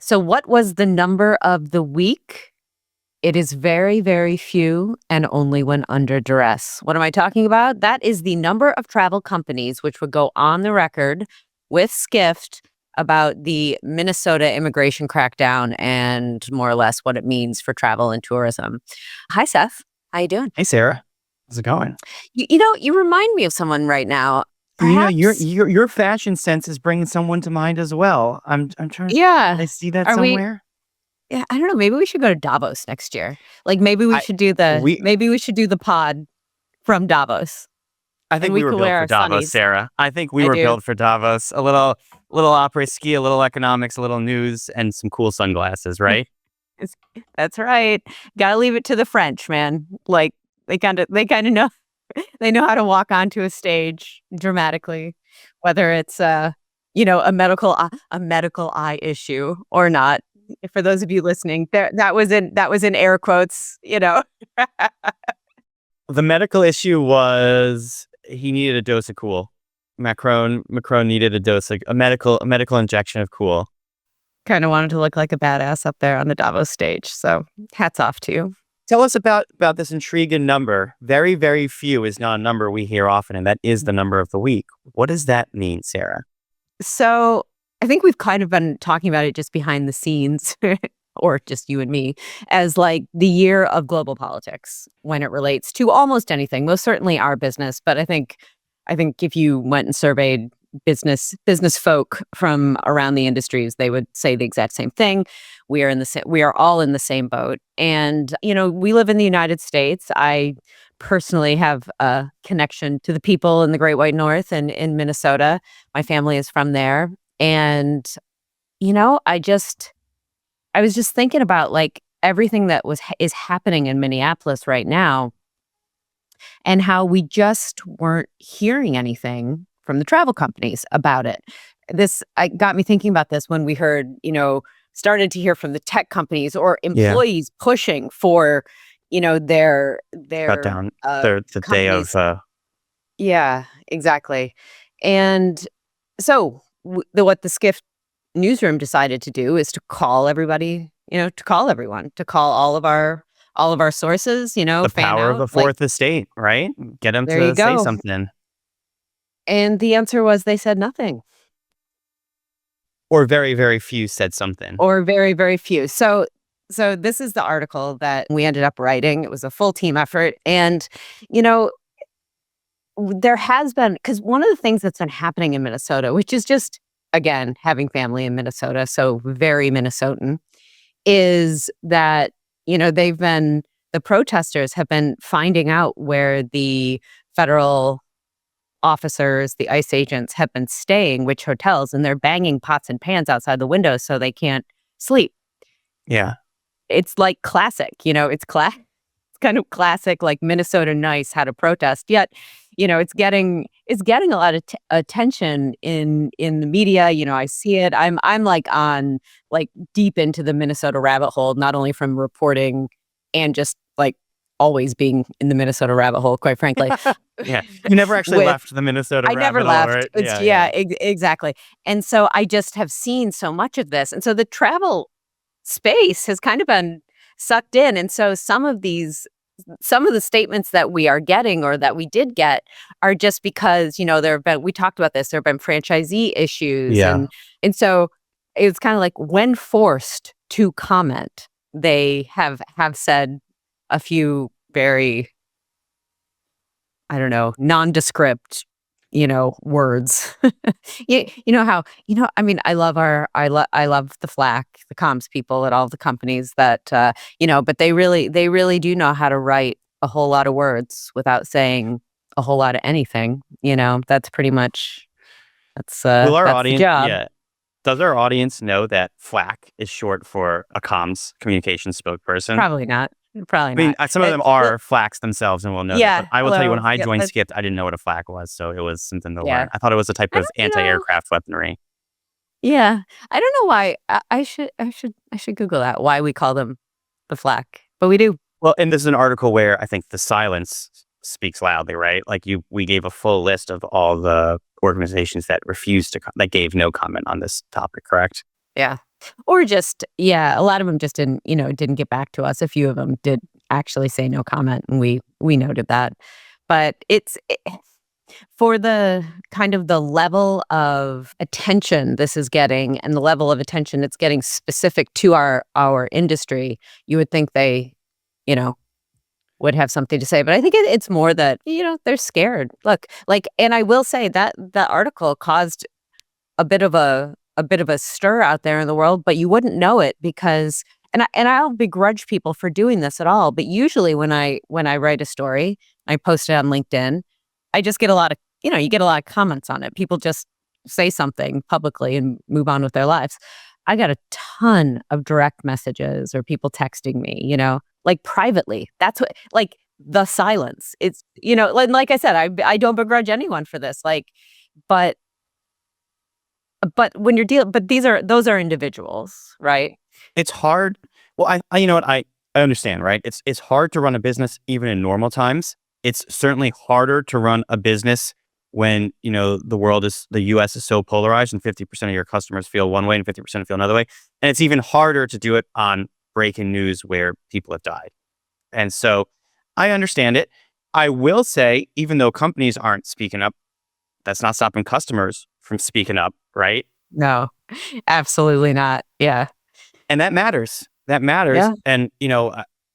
So what was the number of the week? It is very, very few and only when under duress. What am I talking about? That is the number of travel companies which would go on the record with Skift about the Minnesota immigration crackdown and more or less what it means for travel and tourism. Hi, Seth. How you doing? Hey, Sarah. How's it going? You remind me of someone right now. Perhaps, Your fashion sense is bringing someone to mind as well. I'm trying to. yeah. Did I see that Are we? somewhere? Yeah, I don't know. Maybe we should go to Davos next year. Like maybe we I should do we the pod from Davos, I and think we we were could built wear for our Davos, sunnies. Sarah. I think we I were do. built for Davos. A little opera ski, a little economics, a little news, and some cool sunglasses, right? That's right. Gotta leave it to the French, man. Like they kind of know they know how to walk onto a stage dramatically, whether it's a medical eye issue or not. For those of you listening, that was in air quotes. The medical issue was he needed a dose of cool. Macron needed a medical injection of cool. Kind of wanted to look like a badass up there on the Davos stage. So hats off to you. Tell us about this intriguing number. Very, very few is not a number we hear often, and that is the number of the week. What does that mean, Sarah? So I think we've kind of been talking about it just behind the scenes, or just you and me, as like the year of global politics when it relates to almost anything, most certainly our business. But I think if you went and surveyed business folk from around the industries, they would say the exact same thing. We are all in the same boat. And, we live in the United States. I personally have a connection to the people in the Great White North and in Minnesota. My family is from there. And, I was just thinking about like everything that is happening in Minneapolis right now and how we just weren't hearing anything from the travel companies about it. I got me thinking about this when we heard, started to hear from the tech companies or employees pushing for, their Cut down the day companies. of. Yeah, exactly. And so what the Skift newsroom decided to do is to call everybody, to call everyone, to call all of our sources, The fan power of out. the fourth estate, right? Get them There you to say go. something. And the answer was they said nothing. Or very, very few said something. Or very, very few. So this is the article that we ended up writing. It was a full team effort. And, there has been, because one of the things that's been happening in Minnesota, which is just, again, having family in Minnesota, so very Minnesotan, is that, the protesters have been finding out where the federal officers, the ICE agents, have been staying, which hotels, and they're banging pots and pans outside the windows so they can't sleep. Yeah. It's like classic, it's kind of classic, like Minnesota nice how to protest. Yet, it's getting a lot of attention in the media. I see it. I'm like on like deep into the Minnesota rabbit hole, not only from reporting and just like always being in the Minnesota rabbit hole, quite frankly. Yeah. You never actually left the Minnesota I never rabbit hole, left. right? Exactly. And so I just have seen so much of this. And so the travel space has kind of been sucked in. And so some of the statements that we are getting or that we did get are just because, we talked about this, there have been franchisee issues. Yeah. And so it's kind of like when forced to comment, they have said a few very, I don't know, nondescript, words. I love I love the flack, the comms people at all the companies that, but they really do know how to write a whole lot of words without saying a whole lot of anything. That's pretty much, Will our that's the audience, job. does our audience know that FLAC is short for a comms communications spokesperson? Probably not. I mean, some of them are FLACs themselves and will know that. But I will tell you, when I joined Skift, I didn't know what a FLAC was, so it was something to learn. I thought it was a type I of don't know. anti-aircraft weaponry. Yeah, I don't know why. I should Google that. Why we call them the FLAC, but we do. Well, and this is an article where I think the silence speaks loudly, right? Like we gave a full list of all the organizations that refused to, that gave no comment on this topic, correct? Yeah. Or just, yeah, a lot of them just didn't get back to us. A few of them did actually say no comment, and we noted that. But for the kind of the level of attention this is getting and the level of attention it's getting specific to our industry, you would think they, you know, would have something to say. But I think it's more that, they're scared. Look, like, and I will say that the article caused a bit of a stir out there in the world, but you wouldn't know it because I don't begrudge people for doing this at all, but usually when I write a story, I post it on LinkedIn, I just get a lot of, you get a lot of comments on it. People just say something publicly and move on with their lives. I got a ton of direct messages or people texting me, like privately. That's what, like, the silence. It's, like I said, I don't begrudge anyone for this. Like, but when you're dealing, but those are individuals, right? It's hard. Well, you know what? I understand, right? It's hard to run a business even in normal times. It's certainly harder to run a business when, the US is so polarized and 50% of your customers feel one way and 50% feel another way. And it's even harder to do it on breaking news where people have died. And so I understand it. I will say, even though companies aren't speaking up, that's not stopping customers from speaking up, right? No, absolutely not. Yeah. And that matters. That matters. Yeah. And,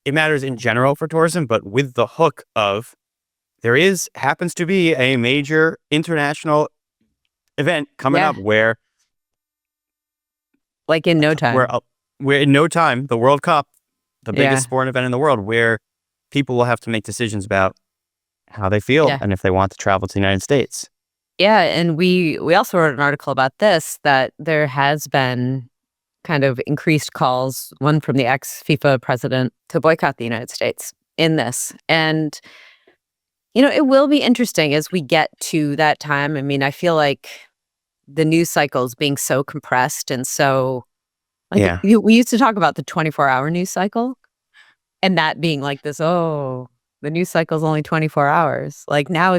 it matters in general for tourism, but with the hook of happens to be a major international event coming Yeah. up where Like in no time. where in no time, the World Cup, the Yeah. biggest sporting event in the world, where people will have to make decisions about how they feel Yeah. and if they want to travel to the United States. Yeah. And we also wrote an article about this, that there has been kind of increased calls, one from the ex-FIFA president, to boycott the United States in this. And, it will be interesting as we get to that time. I mean, I feel like the news cycles being so compressed and so, like, Yeah. we used to talk about the 24-hour news cycle and that being like this, oh, the news cycle is only 24 hours. Like now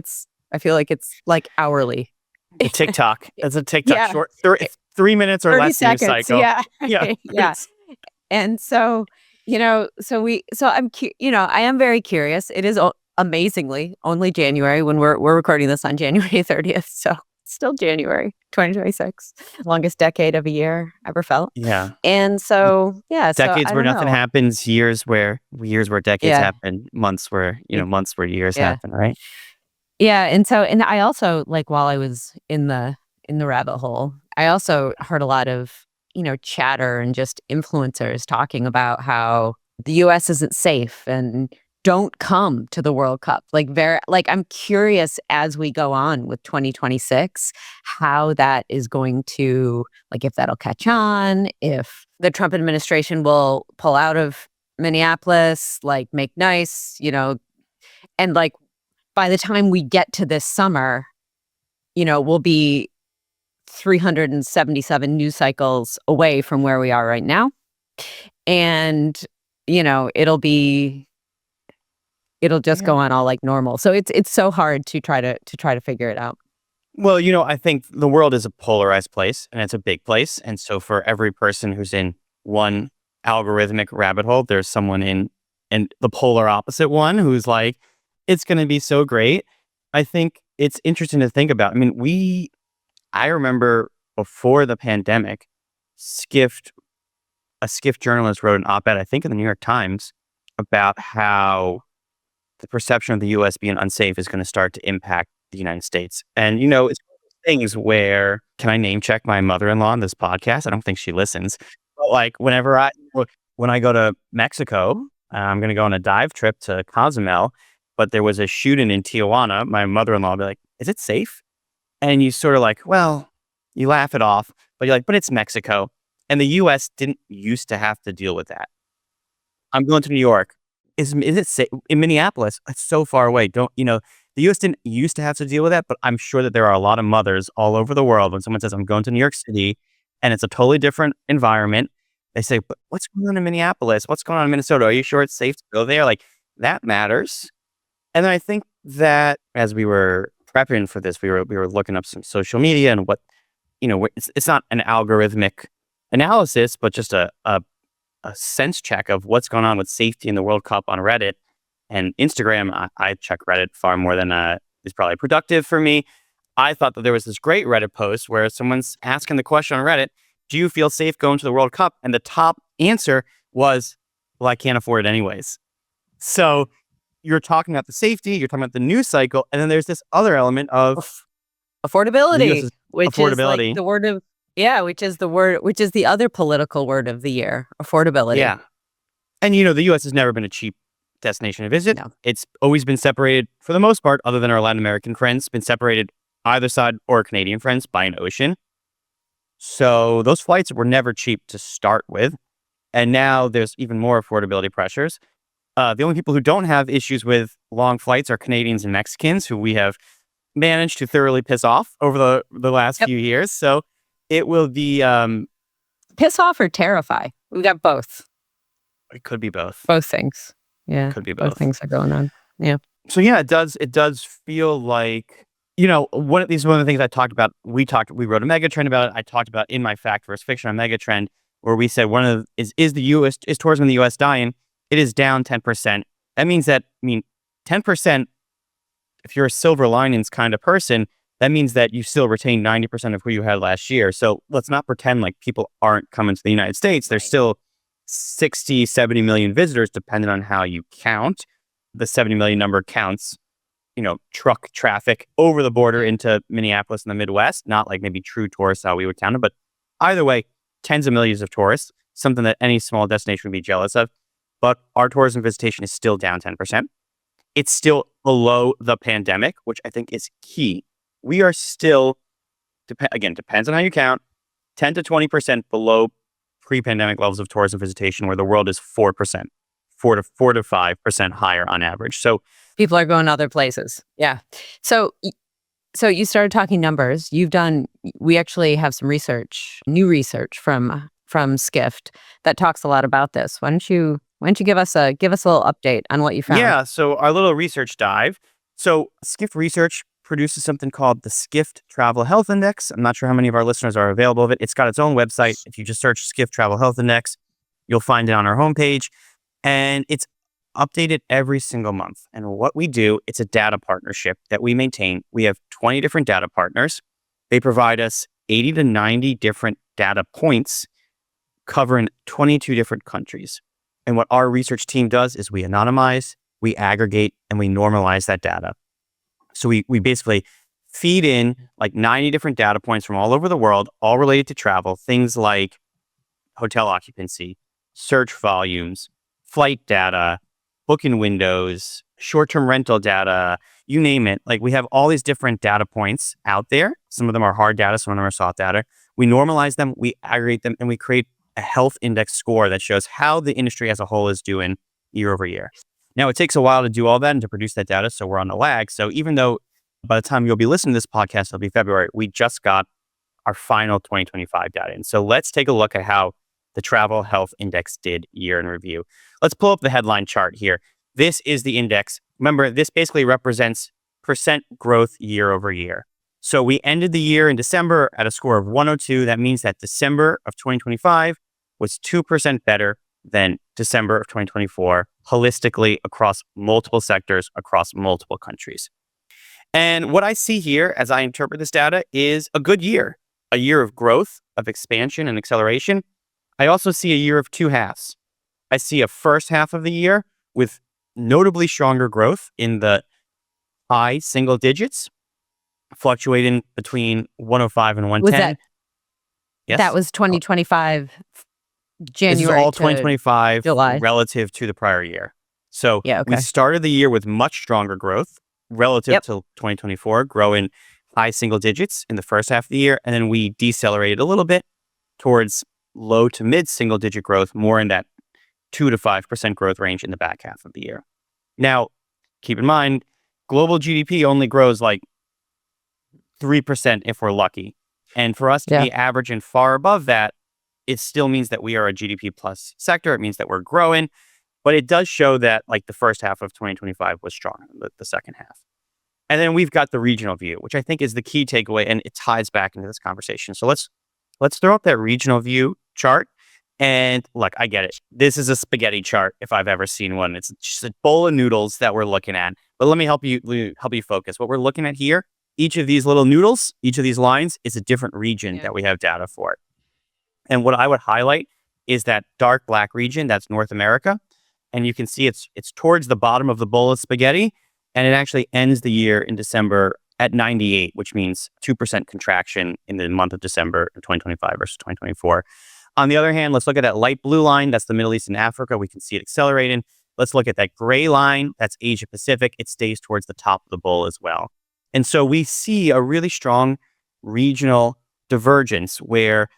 I feel like it's like hourly. A TikTok. It's a TikTok Yeah. short 3 minutes or 30 less news seconds. cycle. Yeah. Yeah. Yeah. And so, I am very curious. It is amazingly only January when we're recording this on January 30th. So it's still January 2026, longest decade of a year ever felt. Yeah. And so, yeah, so Decades I where don't nothing know. happens, years where decades Yeah. happen, months where, y- months where years Yeah. happen, right? Yeah. And I also, like, while I was in the rabbit hole, I also heard a lot of, chatter and just influencers talking about how the US isn't safe and don't come to the World Cup. Like I'm curious as we go on with 2026 how that is going to, like, if that'll catch on, if the Trump administration will pull out of Minneapolis, like make nice, and like by the time we get to this summer, we'll be 377 news cycles away from where we are right now. And, it'll just Yeah. go on all like normal. So it's so hard to try to figure it out. Well, I think the world is a polarized place and it's a big place. And so for every person who's in one algorithmic rabbit hole, there's someone in the polar opposite one who's like, it's going to be so great. I think it's interesting to think about. I mean, I remember before the pandemic, a Skift journalist wrote an op-ed, I think in the New York Times, about how the perception of the US being unsafe is going to start to impact the United States. And, it's one of those things where, can I name check my mother-in-law on this podcast? I don't think she listens. But like when I go to Mexico, I'm going to go on a dive trip to Cozumel, but there was a shooting in Tijuana. My mother-in-law will be like, is it safe? And you sort of like, well, you laugh it off, but you're like, but it's Mexico. And the US didn't used to have to deal with that. I'm going to New York. Is it safe in Minneapolis? It's so far away. The US didn't used to have to deal with that, but I'm sure that there are a lot of mothers all over the world when someone says, I'm going to New York City and it's a totally different environment. They say, but what's going on in Minneapolis? What's going on in Minnesota? Are you sure it's safe to go there? Like, that matters. And then I think that as we were prepping for this, we were looking up some social media and what, it's not an algorithmic analysis, but just a sense check of what's going on with safety in the World Cup on Reddit and Instagram. I check Reddit far more than is probably productive for me. I thought that there was this great Reddit post where someone's asking the question on Reddit, do you feel safe going to the World Cup? And the top answer was, well, I can't afford it anyways. So you're talking about the safety, you're talking about the news cycle, and then there's this other element of affordability, which is affordability. like the word of, which is the other political word of the year, affordability. Yeah. And, the U.S. has never been a cheap destination to visit. No. It's always been separated, for the most part, other than our Latin American friends, been separated either side or Canadian friends by an ocean. So those flights were never cheap to start with. And now there's even more affordability pressures. The only people who don't have issues with long flights are Canadians and Mexicans, who we have managed to thoroughly piss off over the last few years. So it will be... piss off or terrify? We got both. It could be both. Both things. Yeah. Could be both. Both things are going on. Yeah. So yeah, it does feel like, one of the things I talked about, we wrote a megatrend about it. I talked about in my fact versus fiction on megatrend, where we said is tourism in the US dying? It is down 10%. That means 10%, if you're a silver linings kind of person, that means that you still retain 90% of who you had last year. So let's not pretend like people aren't coming to the United States. There's still 60, 70 million visitors, depending on how you count. The 70 million number counts, truck traffic over the border into Minneapolis and the Midwest, not like maybe true tourists, how we would count them. But either way, tens of millions of tourists, something that any small destination would be jealous of. But our tourism visitation is still down 10%. It's still below the pandemic, which I think is key. We are still, again, depends on how you count, 10 to 20% below pre-pandemic levels of tourism visitation, where the world is 4%, 4 to 5% higher on average. So people are going other places. Yeah. So you started talking numbers. We actually have some new research from Skift that talks a lot about this. Why don't you give us a little update on what you found? Yeah. So our little research dive. So Skift Research produces something called the Skift Travel Health Index. I'm not sure how many of our listeners are available of it. It's got its own website. If you just search Skift Travel Health Index, you'll find it on our homepage. And it's updated every single month. And what we do, it's a data partnership that we maintain. We have 20 different data partners. They provide us 80 to 90 different data points covering 22 different countries. And what our research team does is we anonymize, we aggregate, and we normalize that data. So we basically feed in like 90 different data points from all over the world, all related to travel, things like hotel occupancy, search volumes, flight data, booking windows, short-term rental data, you name it. Like, we have all these different data points out there. Some of them are hard data, some of them are soft data. We normalize them, we aggregate them, and we create a health index score that shows how the industry as a whole is doing year over year. Now, it takes a while to do all that and to produce that data, so we're on a lag. So even though by the time you'll be listening to this podcast, it'll be February, we just got our final 2025 data. And so let's take a look at how the Travel Health Index did year in review. Let's pull up the headline chart here. This is the index. Remember, this basically represents percent growth year over year. So we ended the year in December at a score of 102. That means that December of 2025 was 2% better than December of 2024, holistically across multiple sectors, across multiple countries. And what I see here as I interpret this data is a good year, a year of growth, of expansion and acceleration. I also see a year of two halves. I see a first half of the year with notably stronger growth in the high single digits, fluctuating between 105 and 110. Yes? That was 2025 January. This is all 2025 July. Relative to the prior year. So yeah, okay. We started the year with much stronger growth relative to 2024, growing high single digits in the first half of the year. And then we decelerated a little bit towards low to mid single digit growth, more in that 2 to 5% growth range in the back half of the year. Now, keep in mind, global GDP only grows like 3% if we're lucky. And for us to be averaging far above that, it still means that we are a GDP plus sector. It means that we're growing, but it does show that like the first half of 2025 was stronger than the second half. And then we've got the regional view, which I think is the key takeaway, and it ties back into this conversation. So let's throw up that regional view chart. And look, I get it. This is a spaghetti chart if I've ever seen one. It's just a bowl of noodles that we're looking at. But let me help you focus. What we're looking at here, each of these little noodles, each of these lines is a different region that we have data for. And what I would highlight is that dark black region, that's North America. And you can see it's towards the bottom of the bowl of spaghetti. And it actually ends the year in December at 98, which means 2% contraction in the month of December of 2025 versus 2024. On the other hand, let's look at that light blue line. That's the Middle East and Africa. We can see it accelerating. Let's look at that gray line. That's Asia Pacific. It stays towards the top of the bowl as well. And so we see a really strong regional divergence where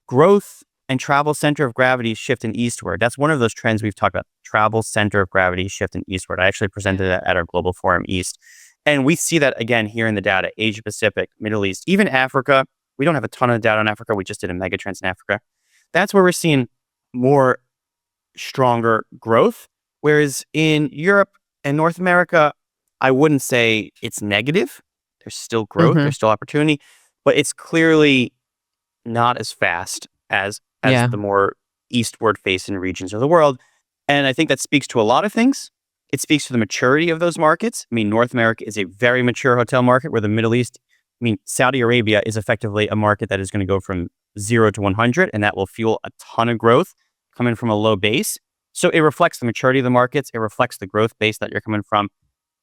growth and travel center of gravity shifting eastward. That's one of those trends we've talked about. Travel center of gravity shifting eastward. I actually presented that at our Global Forum East. And we see that again here in the data, Asia Pacific, Middle East, even Africa. We don't have a ton of data on Africa. We just did a megatrends in Africa. That's where we're seeing more stronger growth. Whereas in Europe and North America, I wouldn't say it's negative. There's still growth, there's still opportunity, but it's clearly not as fast as the more eastward facing regions of the world. And I think that speaks to a lot of things. It speaks to the maturity of those markets. I mean, North America is a very mature hotel market, where the Middle East, Saudi Arabia is effectively a market that is going to go from 0 to 100, and that will fuel a ton of growth coming from a low base. So it reflects the maturity of the markets. It reflects the growth base that you're coming from.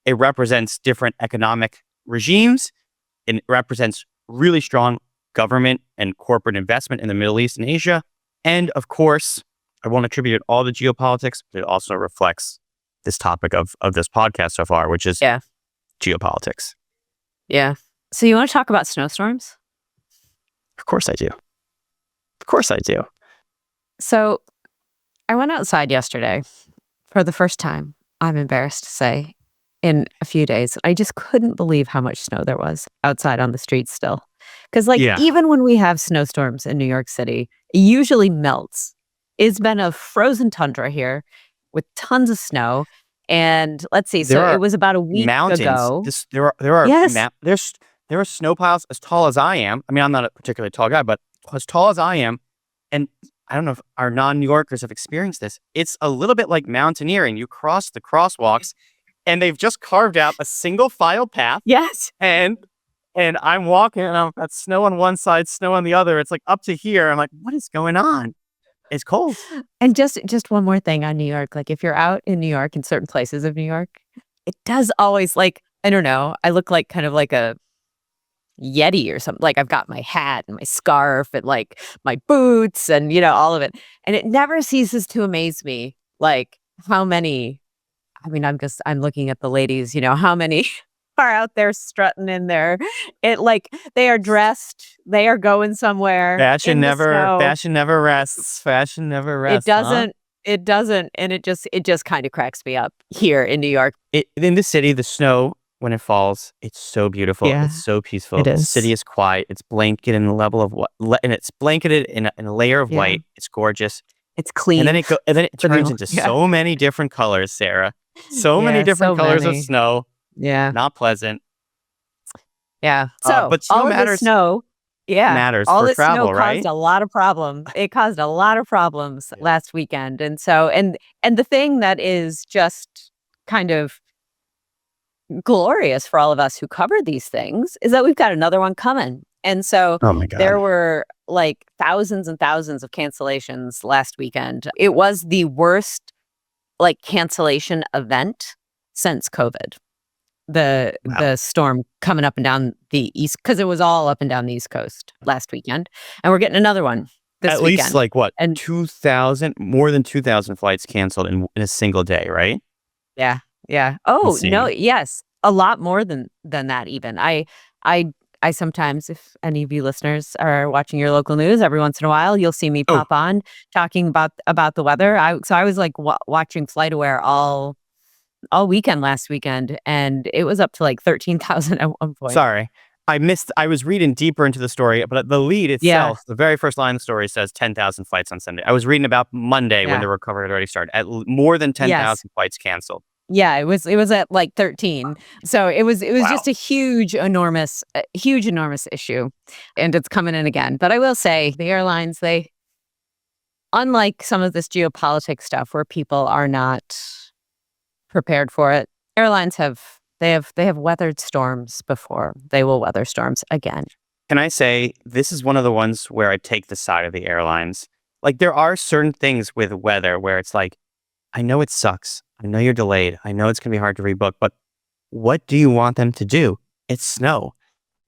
It represents different economic regimes, and it represents really strong government and corporate investment in the Middle East and Asia. And of course, I won't attribute it all to geopolitics, but it also reflects this topic of this podcast so far, which is geopolitics. Yeah. So you want to talk about snowstorms? Of course I do. Of course I do. So I went outside yesterday for the first time, I'm embarrassed to say, in a few days. I just couldn't believe how much snow there was outside on the streets still. Because even when we have snowstorms in New York City, it usually melts. It's been a frozen tundra here with tons of snow. And let's see, so it was about a week ago. There are snow piles as tall as I am. I mean, I'm not a particularly tall guy, but as tall as I am. And I don't know if our non-New Yorkers have experienced this. It's a little bit like mountaineering. You cross the crosswalks, and they've just carved out a single file path. Yes. And I'm walking, and I've got snow on one side, snow on the other. It's like up to here. I'm like, what is going on? It's cold. And just one more thing on New York. Like, if you're out in New York, in certain places of New York, it does always, like, I don't know, I look like kind of like a Yeti or something. Like, I've got my hat and my scarf and like my boots and, all of it. And it never ceases to amaze me, like, how many, I'm looking at the ladies, how many are out there strutting in there. They are dressed, they are going somewhere. Fashion never rests. Fashion never rests. It doesn't. And it just kind of cracks me up here in New York. In the city, the snow, when it falls, it's so beautiful. Yeah, it's so peaceful. it is. The city is quiet. It's blanketed in a level of and it's blanketed in a layer of white. It's gorgeous. It's clean. And then it turns into so many different colors, Sarah. So many different colors of snow. Yeah. Not pleasant. Yeah. So but snow matters. Matters all for this travel, snow right? caused a lot of problems. It caused a lot of problems last weekend. And so, and the thing that is just kind of glorious for all of us who covered these things is that we've got another one coming. And so there were like thousands and thousands of cancellations last weekend. It was the worst cancellation event since COVID. The storm coming up and down the east, because it was all up and down the East Coast last weekend, and we're getting another one this weekend. At least and 2,000, more than 2,000 flights canceled in a single day, right? Yeah. Oh no, yes, a lot more than that even. I sometimes, if any of you listeners are watching your local news, every once in a while you'll see me pop on talking about the weather. I was watching FlightAware all weekend last weekend, and it was up to 13,000 at one point. Sorry, I was reading deeper into the story, but the lead itself, the very first line of the story says 10,000 flights on Sunday. I was reading about Monday when the recovery had already started, at more than 10,000 flights canceled. Yeah, it was at 13. So it was just a huge, enormous issue, and it's coming in again. But I will say, the airlines, they unlike some of this geopolitics stuff where people are not prepared for it, airlines have weathered storms before. They will weather storms again. Can I say this is one of the ones where I take the side of the airlines? Like there are certain things with weather where it's like, I know it sucks. I know you're delayed. I know it's going to be hard to rebook, but what do you want them to do? It's snow.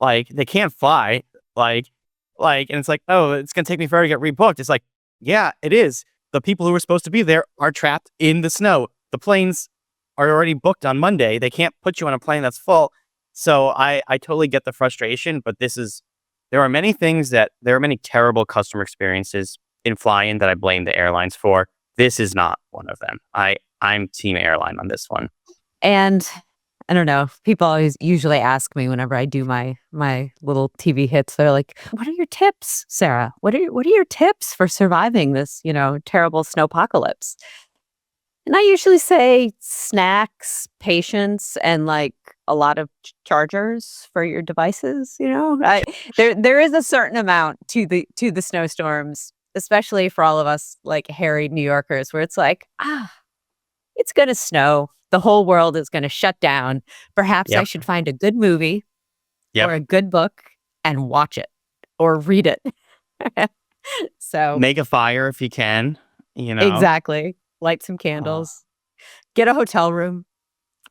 Like they can't fly. And it's like, oh, it's going to take me forever to get rebooked. It's like, yeah, it is. The people who were supposed to be there are trapped in the snow. The planes are already booked on Monday. They can't put you on a plane that's full. So I totally get the frustration, but there are many terrible customer experiences in flying that I blame the airlines for. This is not one of them. I'm team airline on this one. And I don't know. People always usually ask me whenever I do my little TV hits. They're like, "What are your tips, Sarah? What are your tips for surviving this, terrible snowpocalypse?" And I usually say snacks, patience, and like a lot of chargers for your devices. There is a certain amount to the snowstorms, especially for all of us like harried New Yorkers, where it's like, it's going to snow. The whole world is going to shut down. Perhaps I should find a good movie or a good book and watch it or read it. So make a fire if you can, Exactly. Light some candles. Get a hotel room.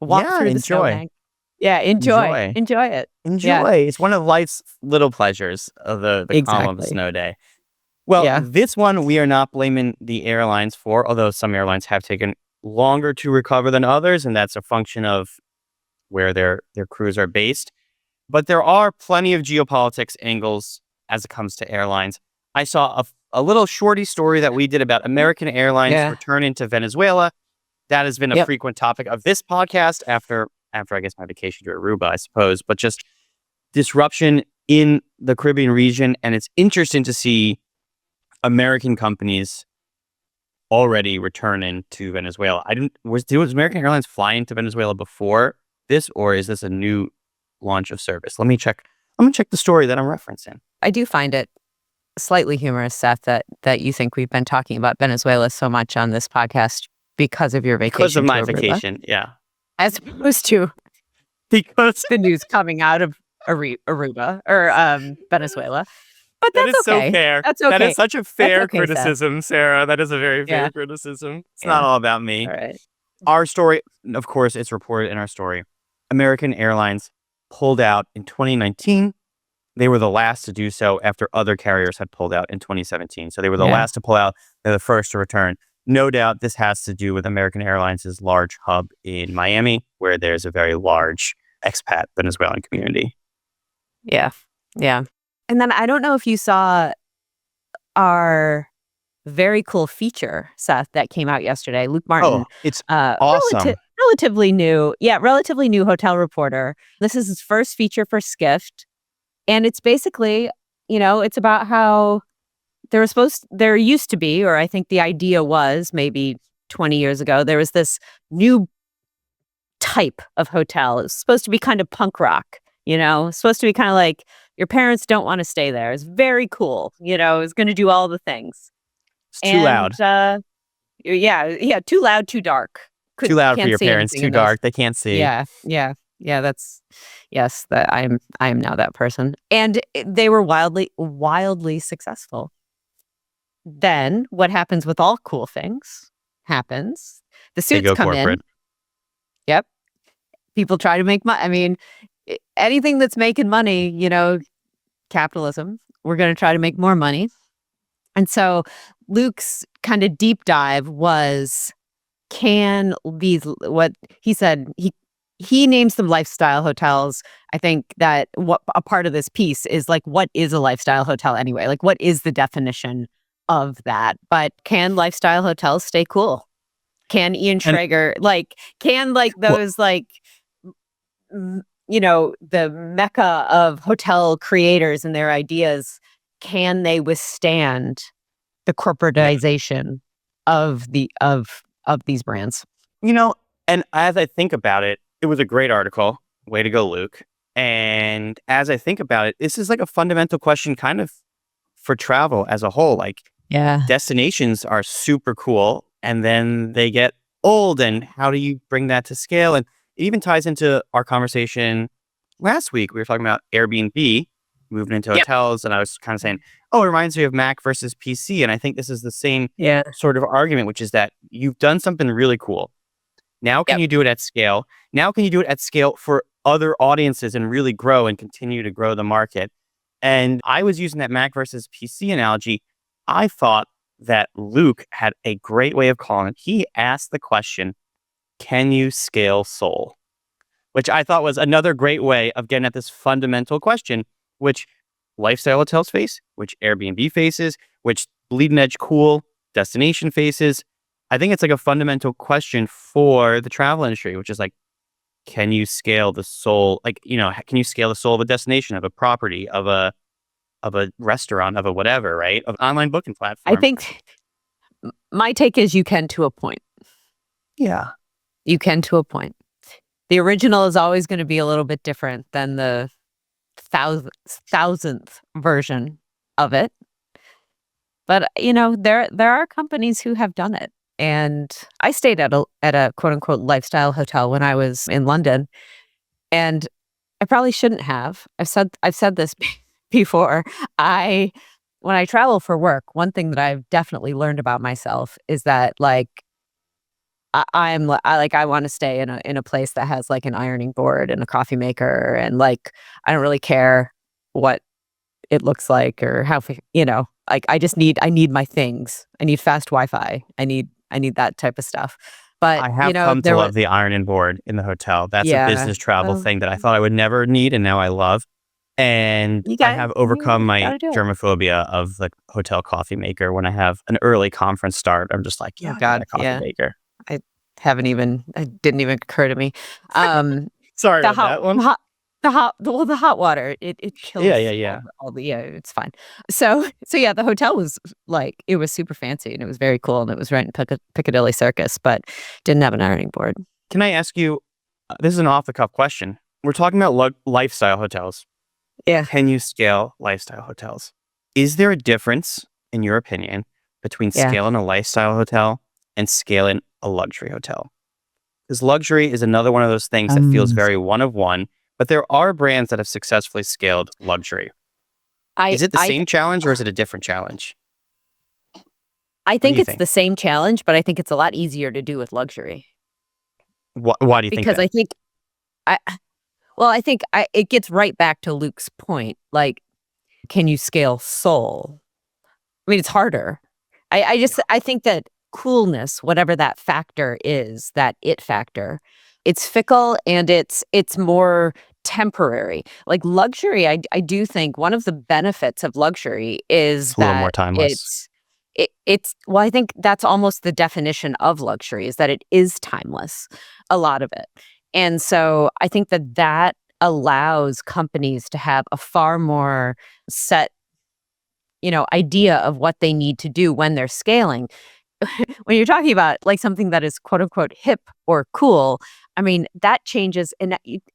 Walk through the snowbank. Yeah, enjoy it. Enjoy. Yeah. It's one of life's little pleasures of the calm of a snow day. Well, this one we are not blaming the airlines for, although some airlines have taken longer to recover than others, and that's a function of where their crews are based. But there are plenty of geopolitics angles as it comes to airlines. I saw a little shorty story that we did about American Airlines returning to Venezuela. That has been a frequent topic of this podcast after I guess my vacation to Aruba, I suppose, but just disruption in the Caribbean region. And it's interesting to see American companies already returning to Venezuela. Was American Airlines flying to Venezuela before this, or is this a new launch of service? Let me check the story that I'm referencing. I do find it slightly humorous, Seth, that you think we've been talking about Venezuela so much on this podcast because of your vacation. Because of my Aruba, vacation, yeah. as opposed to Because the news coming out of Aruba or Venezuela. But that's that is okay. so fair. That's okay. That is such a fair okay, criticism, Sarah. That is a very fair criticism. It's not all about me. All right. Our story, of course, it's reported in our story. American Airlines pulled out in 2019. They were the last to do so after other carriers had pulled out in 2017. So they were the last to pull out. They're the first to return. No doubt this has to do with American Airlines' large hub in Miami, where there's a very large expat Venezuelan community. Yeah. Yeah. And then I don't know if you saw our very cool feature, Seth, that came out yesterday. Luke Martin. Oh, it's awesome. Relatively new hotel reporter. This is his first feature for Skift. And it's basically, it's about how there used to be, or I think the idea was maybe 20 years ago, there was this new type of hotel. It was supposed to be kind of punk rock, supposed to be kind of like your parents don't want to stay there. It's very cool. It's going to do all the things. It's too loud. Too loud, too dark. Too loud for your parents, too dark. They can't see. Yeah. That I am now that person. And they were wildly successful. Then what happens with all cool things happens. The suits come corporate. in. Yep. People try to make money. I mean, anything that's making money, capitalism, we're going to try to make more money. And so Luke's kind of deep dive was, what he said, he names them lifestyle hotels. I think that what a part of this piece is like, what is a lifestyle hotel anyway? Like, what is the definition of that? But can lifestyle hotels stay cool? Can Ian Schrager, the mecca of hotel creators and their ideas, can they withstand the corporatization of these brands? And as I think about it, it was a great article. Way to go, Luke. And as I think about it, this is like a fundamental question kind of for travel as a whole. Like, Yeah. Destinations are super cool, and then they get old. And how do you bring that to scale? And it even ties into our conversation last week. We were talking about Airbnb moving into Yep. hotels, and I was kind of saying, oh, it reminds me of Mac versus PC. And I think this is the same Yeah. sort of argument, which is that you've done something really cool. Now, can Yep. you do it at scale? Now, can you do it at scale for other audiences and really grow and continue to grow the market? And I was using that Mac versus PC analogy. I thought that Luke had a great way of calling it. He asked the question, can you scale soul? Which I thought was another great way of getting at this fundamental question, which lifestyle hotels face, which Airbnb faces, which bleeding edge cool destination faces. I think it's like a fundamental question for the travel industry, which is like, can you scale the soul? Like, can you scale the soul of a destination, of a property, of a restaurant, of a whatever, right? Of an online booking I platform. think my take is you can to a point. Yeah. You can to a point. The original is always going to be a little bit different than the thousandth version of it. But there are companies who have done it. And I stayed at a quote unquote lifestyle hotel when I was in London. And I probably shouldn't have. I've said this before. When I travel for work, one thing that I've definitely learned about myself is that like I want to stay in a place that has like an ironing board and a coffee maker, and like I don't really care what it looks like or how like I need my things. I need fast Wi-Fi. I need that type of stuff. But I have come to there was love the ironing board in the hotel. That's a yeah. business travel Well, thing that I thought I would never need, and now I love. And I have overcome you my gotta do it. germophobia of the hotel coffee maker. When I have an early conference start, I'm just like, Oh yeah, give me God, that coffee yeah. maker. It didn't even occur to me. Sorry The about that one. the hot water, it Yeah, kills yeah, yeah. all the yeah, it's fine. So yeah, the hotel was like it was super fancy and it was very cool and it was right in Piccadilly Circus, but didn't have an ironing board. Can I ask you, this is an off the cuff question. We're talking about lifestyle hotels. Yeah. Can you scale lifestyle hotels? Is there a difference, in your opinion, between Yeah. scaling a lifestyle hotel and scaling a luxury hotel? Because luxury is another one of those things that feels very one of one, but there are brands that have successfully scaled luxury. I Is it the I same challenge or is it a different challenge? I What do think you it's think? the same challenge, but I think it's a lot easier to do with luxury Why do you think because that? I think I well, I think it gets right back to Luke's point. Like, can you scale soul? I mean, it's harder. Yeah. I think that coolness, whatever that factor is, that it factor, it's fickle and it's more temporary. Like luxury, I do think one of the benefits of luxury is It's a little more that timeless. it's well, I think that's almost the definition of luxury is that it is timeless, a lot of it. And so I think that that allows companies to have a far more set idea of what they need to do when they're scaling. When you're talking about like something that is quote unquote hip or cool, I mean, that changes. I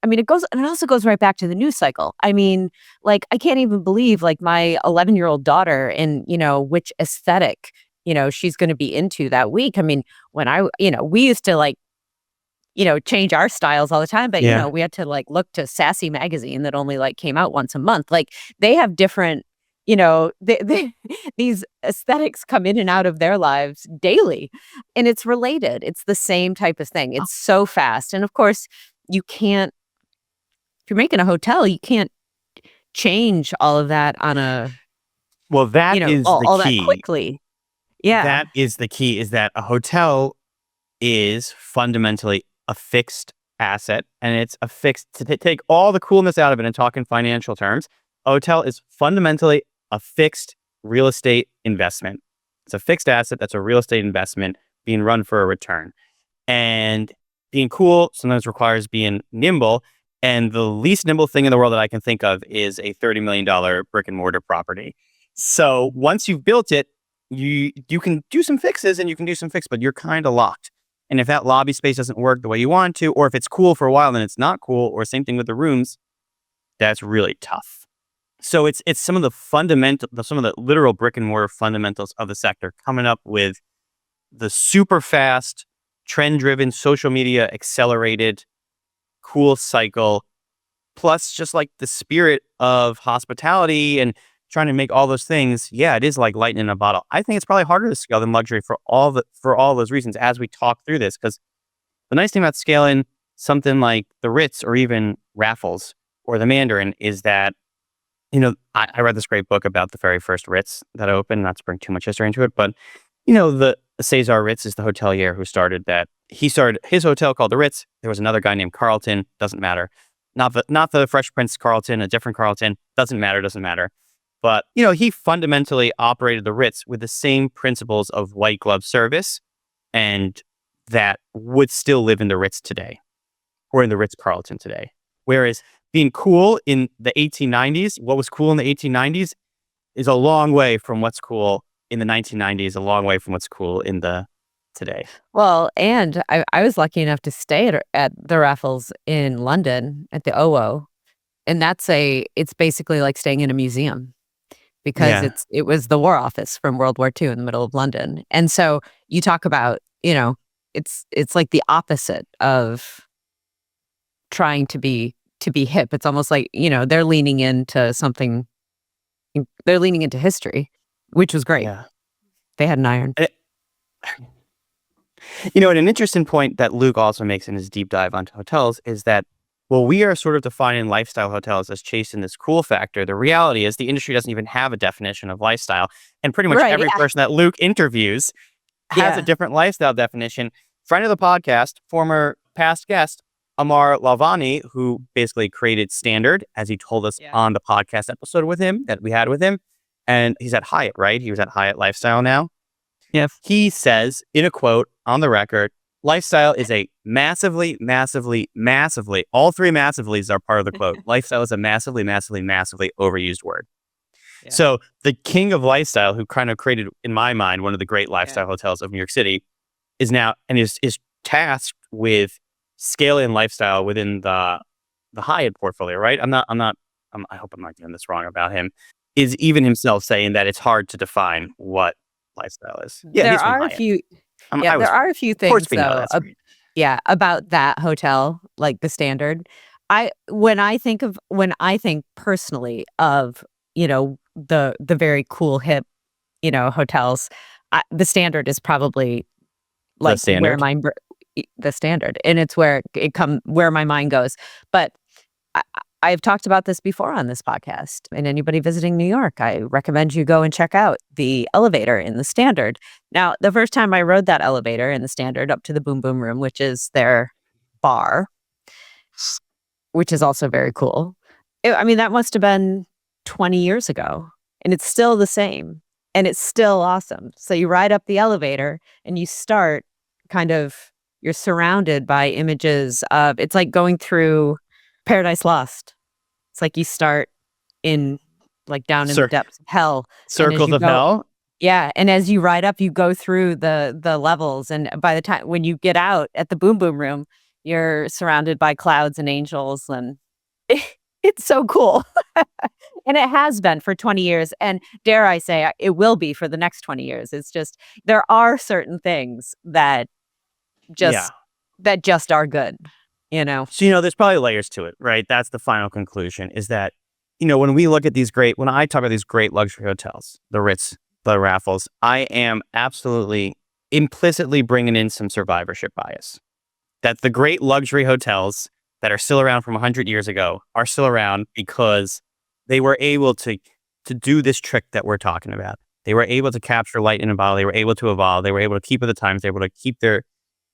mean, it also goes right back to the news cycle. I mean, like, I can't even believe like my 11-year-old daughter and, which aesthetic, she's going to be into that week. I mean, when we used to like, change our styles all the time, but, Yeah. we had to like look to Sassy magazine that only like came out once a month. Like they have different these aesthetics come in and out of their lives daily, and it's related. It's the same type of thing. It's so fast. And of course, you can't if you're making a hotel, you can't change all of that on a, Well, that is the all that key. quickly. Yeah. That is the key, is that a hotel is fundamentally a fixed asset, and it's a fixed to take all the coolness out of it and talk in financial terms. A hotel is fundamentally a fixed real estate investment. It's a fixed asset that's a real estate investment being run for a return. And being cool sometimes requires being nimble. And the least nimble thing in the world that I can think of is a $30 million brick and mortar property. So once you've built it, you can do some fixes and you can do some fix, but you're kind of locked. And if that lobby space doesn't work the way you want to, or if it's cool for a while and it's not cool, or same thing with the rooms, that's really tough. So it's some of the literal brick and mortar fundamentals of the sector coming up with the super fast, trend driven, social media accelerated, cool cycle, plus just like the spirit of hospitality and trying to make all those things. Yeah, it is like lightning in a bottle. I think it's probably harder to scale than luxury for all those reasons as we talk through this. Because the nice thing about scaling something like the Ritz or even Raffles or the Mandarin is that, I read this great book about the very first Ritz that opened, not to bring too much history into it, but, the Cesar Ritz is the hotelier who started that. He started his hotel called the Ritz. There was another guy named Carlton, doesn't matter. Not the Fresh Prince Carlton, a different Carlton, doesn't matter. But, he fundamentally operated the Ritz with the same principles of white glove service and that would still live in the Ritz today or in the Ritz Carlton today. Whereas being cool in the 1890s, what was cool in the 1890s is a long way from what's cool in the 1990s, a long way from what's cool in the today. Well, and I was lucky enough to stay at the Raffles in London at the OO, and it's basically like staying in a museum because Yeah. it was the War Office from World War II in the middle of London. And so you talk about, it's like the opposite of trying to be hip. It's almost like, they're leaning into something. They're leaning into history, which was great. Yeah. They had an iron. And an interesting point that Luke also makes in his deep dive onto hotels is that, well, we are sort of defining lifestyle hotels as chasing this cool factor. The reality is the industry doesn't even have a definition of lifestyle. And pretty much Right, every yeah. person that Luke interviews has a Yeah. different lifestyle definition. Friend of the podcast, former past guest, Amar Lavani, who basically created Standard, as he told us on the podcast episode that we had with him. And he's at Hyatt, right? He was at Hyatt Lifestyle now. Yep. He says in a quote on the record, lifestyle is a massively, all three massivelys are part of the quote. Lifestyle is a massively, massively overused word. Yeah. So the king of lifestyle, who kind of created, in my mind, one of the great lifestyle hotels of New York City, is now and is tasked with scaling lifestyle within the Hyatt portfolio, right? I hope I'm not getting this wrong about him. Is even himself saying that it's hard to define what lifestyle is. Yeah, there are a few. There are a few things though. About that hotel, like the Standard. When I think personally of the very cool hip hotels, the Standard is probably like where the Standard, and it's where where my mind goes. But I've talked about this before on this podcast, and anybody visiting New York, I recommend you go and check out the elevator in the Standard. Now, the first time I rode that elevator in the Standard up to the Boom Boom Room, which is their bar, which is also very cool. That must have been 20 years ago, and it's still the same, and it's still awesome. So you ride up the elevator, and you start you're surrounded by images of, it's like going through Paradise Lost. It's like you start in down in the depths of hell. Circles of hell? Yeah. And as you ride up, you go through the levels. And by the time when you get out at the Boom Boom Room, you're surrounded by clouds and angels. And it's so cool. And it has been for 20 years. And dare I say, it will be for the next 20 years. It's just, there are certain things that just are good. So, there's probably layers to it, right? That's the final conclusion is that, when I talk about these great luxury hotels, the Ritz, the Raffles, I am absolutely implicitly bringing in some survivorship bias. That the great luxury hotels that are still around from 100 years ago are still around because they were able to do this trick that we're talking about. They were able to capture light in a bottle. They were able to evolve. They were able to keep with the times. They were able to keep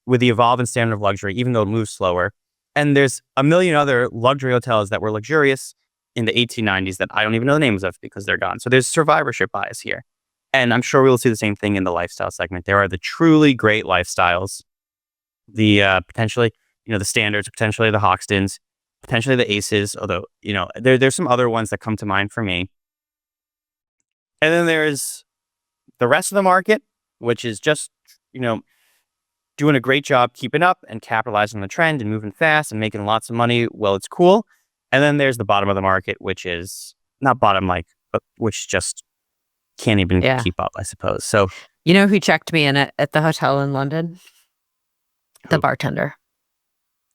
with the evolving standard of luxury, even though it moves slower. And there's a million other luxury hotels that were luxurious in the 1890s that I don't even know the names of because they're gone. So there's survivorship bias here. And I'm sure we'll see the same thing in the lifestyle segment. There are the truly great lifestyles, the potentially, the Standards, potentially the Hoxtons, potentially the Aces, although, there's some other ones that come to mind for me. And then there's the rest of the market, which is just, doing a great job keeping up and capitalizing on the trend and moving fast and making lots of money. Well, it's cool. And then there's the bottom of the market, which is not bottom, but which just can't even Yeah. keep up, I suppose. So You know who checked me in at the hotel in London? The who? bartender.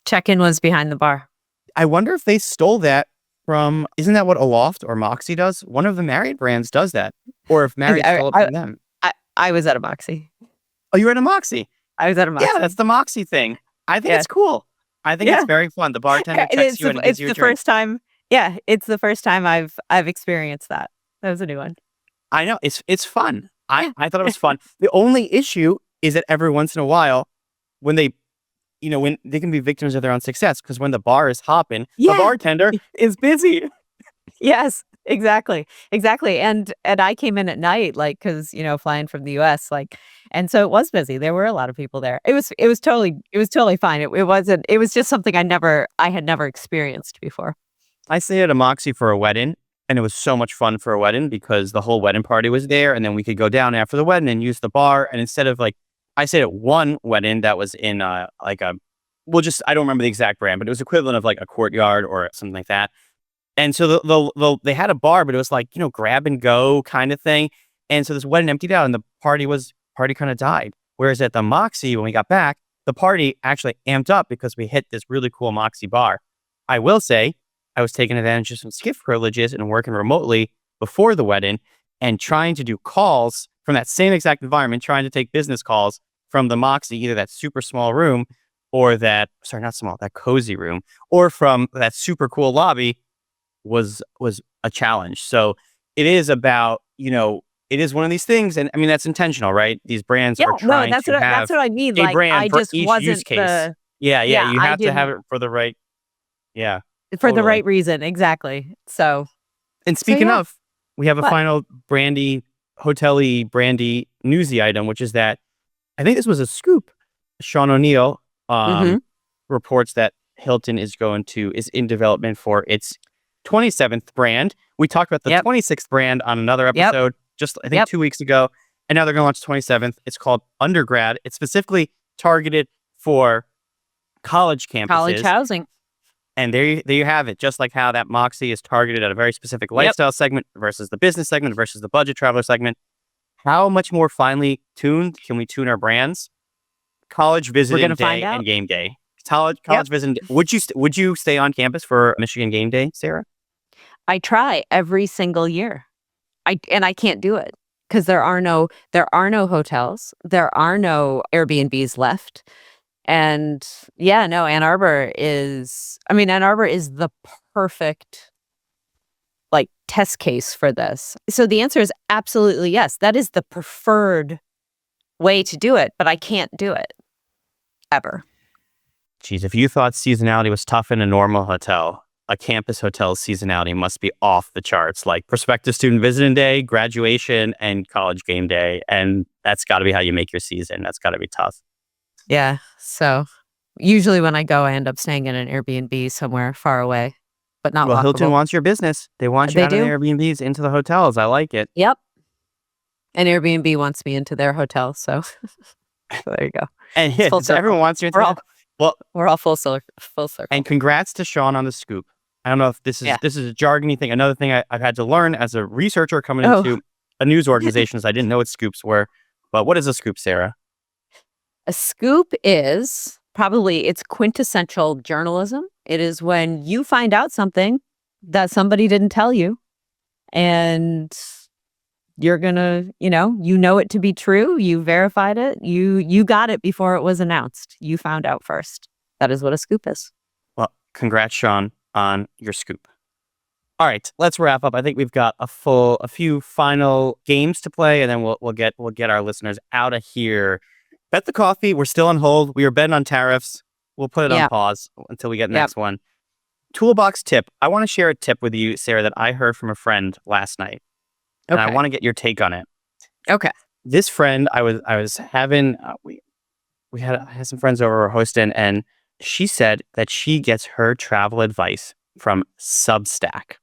Check-in was behind the bar. I wonder if they stole that from, isn't that what Aloft or Moxie does? One of the Marriott brands does that. Or if Marriott I stole it I from them. I was at a Moxie. Oh, you were at a Moxie? I was at a Yeah, Moxie. that's the Moxie thing. I think Yeah. it's cool. I think Yeah. it's very fun. The bartender It's checks you in and gives it's you a the drink. first time. Yeah, it's the first time I've experienced that. That was a new one. I know. It's fun. Yeah. I thought it was fun. The only issue is that every once in a while, when they, when they can be victims of their own success, because when the bar is hopping, the Yeah. bartender is busy. Yes, exactly. Exactly. And I came in at night, like, because, flying from the US, like, and so it was busy. There were a lot of people there. It was totally fine. It was just something I had never experienced before. I stayed at a Moxie for a wedding, and it was so much fun for a wedding because the whole wedding party was there, and then we could go down after the wedding and use the bar. And instead of I stayed at one wedding that was in I don't remember the exact brand, but it was equivalent of like a Courtyard or something like that. And so they had a bar, but it was grab and go kind of thing. And so this wedding emptied out, and the party kind of died. Whereas at the Moxie, when we got back, the party actually amped up because we hit this really cool Moxie bar. I will say, I was taking advantage of some Skift privileges and working remotely before the wedding and trying to do calls from that same exact environment, trying to take business calls from the Moxie, either that super small room or that cozy room, or from that super cool lobby was a challenge. So it is about, it is one of these things. And I mean, that's intentional, right? These brands Yeah, are no, trying that's to have that's what I mean. a Like, brand I for just each wasn't use case. Yeah, yeah, you I have to have didn't it for the right. Yeah, for the totally. right reason. Exactly. So And speaking yeah. of, we have a What? final hotel-y, brandy, newsy item, which is that I think this was a scoop. Sean O'Neill Mm-hmm. reports that Hilton is in development for its 27th brand. We talked about the Yep. 26th brand on another Yep. episode, just I think Yep. 2 weeks ago, and now they're going to launch the 27th. It's called Undergrad. It's specifically targeted for college College campuses. housing. And there you have it. Just like how that Moxie is targeted at a very specific lifestyle segment versus the business segment versus the budget traveler segment. How much more finely tuned can we tune our brands? College visiting gonna find day out. and game day. College Yep. visiting. Would you stay on campus for Michigan game day, Sarah? I try every single year. I can't do it because there are no hotels. There are no Airbnbs left. And yeah, no, Ann Arbor is the perfect test case for this. So the answer is absolutely yes. That is the preferred way to do it, but I can't do it ever. Geez, if you thought seasonality was tough in a normal hotel, a campus hotel's seasonality must be off the charts, like prospective student visiting day, graduation, and college game day. And that's got to be how you make your season. That's got to be tough. Yeah. So usually when I go, I end up staying in an Airbnb somewhere far away, but not Well, Hilton walkable. wants your business. They want you They out of the do. Airbnbs into the hotels. I like it. Yep. And Airbnb wants me into their hotel. So, so there you go. And It's full so everyone circle. wants you into We're all, well, we're all full circle. and congrats to Sean on the scoop. I don't know if this is Yeah. this is a jargony thing. Another thing I've had to learn as a researcher coming Oh. into a news organization is I didn't know what scoops were. But what is a scoop, Sarah? A scoop is it's quintessential journalism. It is when you find out something that somebody didn't tell you, and you're gonna, know it to be true. You verified it. You got it before it was announced. You found out first. That is what a scoop is. Well, congrats, Sean, on your scoop. All right, let's wrap up. I think we've got a few final games to play, and then we'll get our listeners out of here. Bet the coffee. We're still on hold. We were betting on tariffs. We'll put it on pause until we get the next one. Toolbox tip. I want to share a tip with you, Sarah, that I heard from a friend last night. And I want to get your take on it. Okay. This friend, I was having, we had some friends over, hosting, and she said that she gets her travel advice from Substack,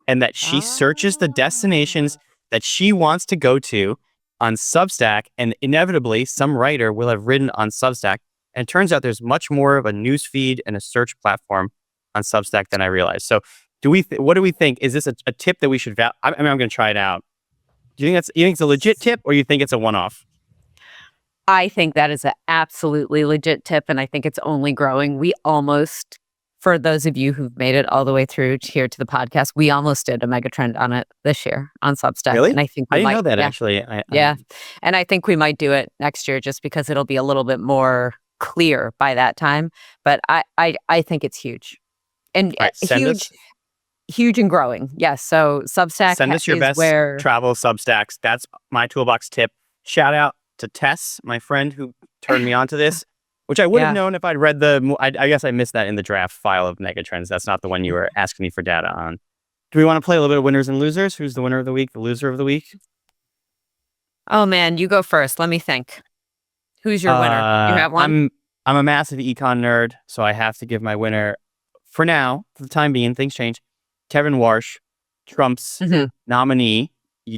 and that she searches the destinations that she wants to go to on Substack, and inevitably some writer will have written on Substack. And it turns out there's much more of a news feed and a search platform on Substack than I realized. So What do we think? Is this a tip that we should I mean, I'm going to try it out. Do you think it's a legit tip, or you think it's a one-off? I think that is an absolutely legit tip, and I think it's only growing. We almost, for those of you who've made it all the way through here to the podcast, we almost did a mega trend on it this year on Substack. Really? And I think I we didn't might, know that yeah, actually. yeah. And I think we might do it next year just because it'll be a little bit more clear by that time. But I think it's huge. And All right, huge and growing. Yes. So Substack send us your is best where travel Substacks. That's my toolbox tip. Shout out to Tess, my friend who turned me on to this, which I would have Yeah. known if I'd read I guess I missed that in the draft file of Megatrends. That's not the one you were asking me for data on. Do we want to play a little bit of winners and losers? Who's the winner of the week, the loser of the week? Oh man, you go first. Let me think. Who's your winner? You have one? I'm a massive econ nerd, so I have to give my winner for now, for the time being. Things change. Kevin Warsh, Trump's Mhm. nominee,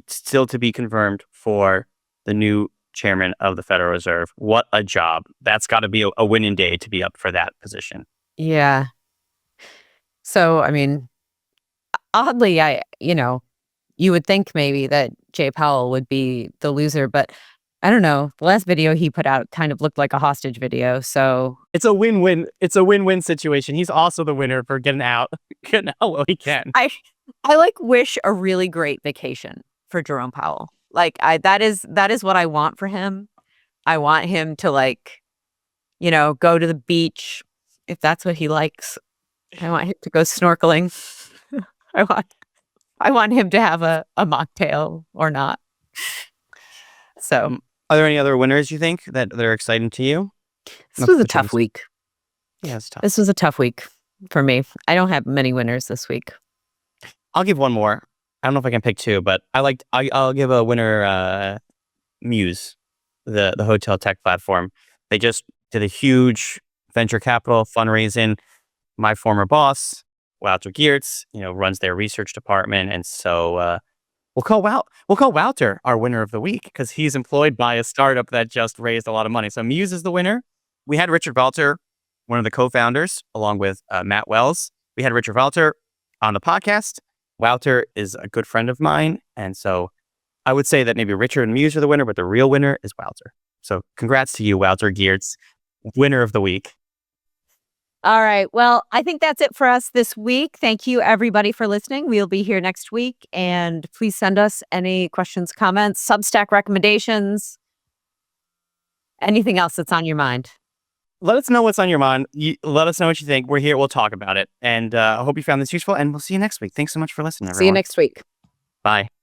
still to be confirmed for the new chairman of the Federal Reserve. What a job. That's got to be a winning day to be up for that position. Yeah. So, I mean, oddly, you would think maybe that Jay Powell would be the loser, but I don't know. The last video he put out kind of looked like a hostage video. So It's a win-win. It's a win-win situation. He's also the winner for getting out while he can. I wish a really great vacation for Jerome Powell. That is what I want for him. I want him to go to the beach if that's what he likes. I want him to go snorkeling. I want him to have a mocktail or not. So, are there any other winners you think that are exciting to you? this was a tough week. Yeah, it's tough. This was a tough week for me. I don't have many winners this week. I'll give one more. I don't know if I can pick two, but I'll give a winner. Muse, the hotel tech platform. They just did a huge venture capital fundraising. My former boss, Walter Geertz, runs their research department, and so we'll call Walter our winner of the week because he's employed by a startup that just raised a lot of money. So Muse is the winner. We had Richard Walter, one of the co-founders, along with Matt Wells. We had Richard Walter on the podcast. Walter is a good friend of mine, and so I would say that maybe Richard and Muse are the winner, but the real winner is Walter. So congrats to you, Walter Geertz, winner of the week. All right. Well, I think that's it for us this week. Thank you, everybody, for listening. We'll be here next week. And please send us any questions, comments, Substack recommendations, anything else that's on your mind. Let us know what's on your mind. Let us know what you think. We're here. We'll talk about it. And I hope you found this useful. And we'll see you next week. Thanks so much for listening, everyone. See you next week. Bye.